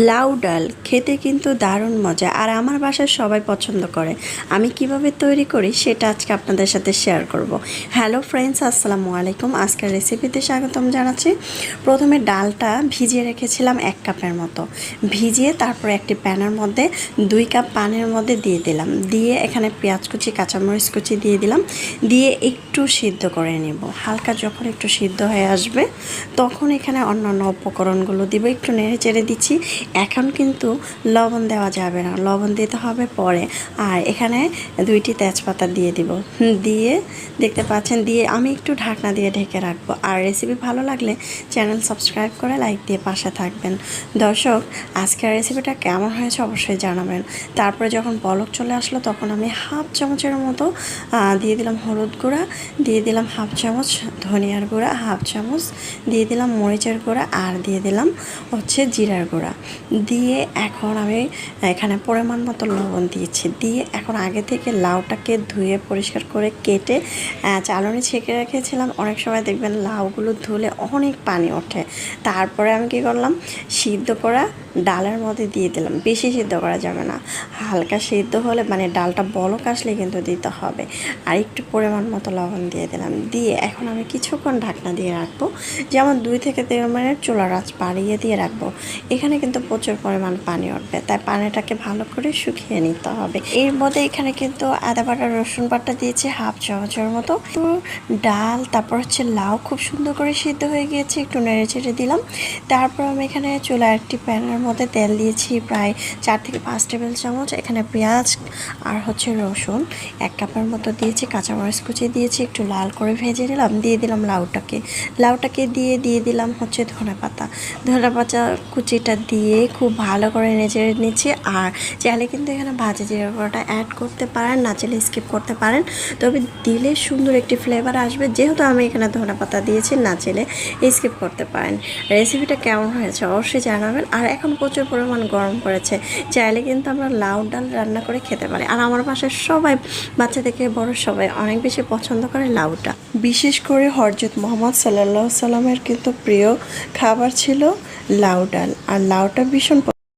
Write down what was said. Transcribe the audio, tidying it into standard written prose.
লাউ ডাল খেতে কিন্তু দারুণ মজা, আর আমার বাসায় সবাই পছন্দ করে। আমি কিভাবে তৈরি করি সেটা আজকে আপনাদের সাথে শেয়ার করব। হ্যালো ফ্রেন্ডস, আসসালামু আলাইকুম। আজকের রেসিপিতে স্বাগতম জানাচ্ছি। প্রথমে ডালটা ভিজিয়ে রেখেছিলাম 1 কাপের মতো। ভিজিয়ে তারপরে একটি প্যানের মধ্যে 2 কাপ পানির মধ্যে দিয়ে দিলাম। দিয়ে এখানে পেঁয়াজ কুচি, কাঁচামরিচ কুচি দিয়ে দিলাম। দিয়ে একটু সিদ্ধ করে নেব। হালকা যখন একটু সিদ্ধ হয়ে আসবে তখন এখানে অন্যান্য উপকরণগুলো দিব। একটু নেড়ে চেড়ে দিচ্ছি। এখন কিন্তু লবণ দেওয়া যাবে না, লবণ দিতে হবে পরে। আর এখানে 2টি তেজপাতা দিয়ে দিব। দিয়ে দেখতে পাচ্ছেন, দিয়ে আমি একটু ঢাকনা দিয়ে ঢেকে রাখবো। আর রেসিপি ভালো লাগলে চ্যানেল সাবস্ক্রাইব করে লাইক দিয়ে পাশে থাকবেন। দর্শক, আজকের রেসিপিটা কেমন হয়েছে অবশ্যই জানাবেন। তারপরে যখন বলক চলে আসলো তখন আমি হাফ চামচের মতো দিয়ে দিলাম হলুদ গুঁড়া, দিয়ে দিলাম হাফ চামচ ধনিয়ার গুঁড়া, হাফ চামচ দিয়ে দিলাম মরিচের গুঁড়া, আর দিয়ে দিলাম হচ্ছে জিরার গুঁড়া। দিয়ে এখন আমি এখানে পরিমাণ মতো লবণ দিয়েছি। দিয়ে এখন আগে থেকে লাউটাকে ধুয়ে পরিষ্কার করে কেটে চালনি ছেঁকে রেখেছিলাম। অনেক সময় দেখবেন লাউগুলো ধুলে অনেক পানি ওঠে। তারপরে আমি কী করলাম, সিদ্ধ করা ডালের মধ্যে দিয়ে দিলাম। বেশি সিদ্ধ করা যাবে না, হালকা সিদ্ধ হলে মানে ডালটা বলক আসলে কিন্তু দিতে হবে। আর একটু পরিমাণ মতো লবণ দিয়ে দিলাম। দিয়ে এখন আমি কিছুক্ষণ ঢাকনা দিয়ে রাখবো, যেমন 2 থেকে 3 মিনিট চুলার আঁচ বাড়িয়ে দিয়ে রাখবো। এখানে কিন্তু প্রচুর পরিমাণ পানি উঠবে, তাই পানিটাকে ভালো করে শুকিয়ে নিতে হবে। এর মধ্যে এখানে কিন্তু আদা বাটা, রসুন বাটা দিয়েছি হাফ চামচের মতো। তো ডাল তারপর হচ্ছে লাউ খুব সুন্দর করে সিদ্ধ হয়ে গিয়েছে। একটু নেড়ে চেড়ে দিলাম। তারপর আমি এখানে চুলার একটি প্যানের মধ্যে তেল দিয়েছি প্রায় 4 থেকে 5 টেবিল চামচ। এখানে পেঁয়াজ আর হচ্ছে রসুন 1 কাপের মতো দিয়েছি, কাঁচামরিচ কুচি দিয়েছি, একটু লাল করে ভেজে নিলাম। দিয়ে দিলাম লাউটাকে দিয়ে দিলাম হচ্ছে ধনেপাতা কুচিটা দিয়ে খুব ভালো করে নেড়ে নিচ্ছি। আর চাইলে কিন্তু এখানে ভাজা জিরা গুঁড়োটা অ্যাড করতে পারেন, না চাইলে স্কিপ করতে পারেন, তবে দিলে সুন্দর একটি ফ্লেভার আসবে। যেহেতু আমি এখানে ধনেপাতা দিয়েছি, না চাইলে স্কিপ করতে পারেন। রেসিপিটা কেমন হয়েছে অবশ্যই জানাবেন। আর এখন প্রচুর পরিমাণ গরম পড়েছে, চাইলে কিন্তু আমরা লাউ ডাল রান্না করে খেতে পারি। আর আমার বাসায় সবাই, বাচ্চা থেকে বড় সবাই অনেক বেশি পছন্দ করে লাউটা। বিশেষ করে হযরত মুহাম্মদ সাল্লাল্লাহু সাল্লামের কিন্তু প্রিয় খাবার ছিল লাউ ডাল। আর লাউটা ভীষণ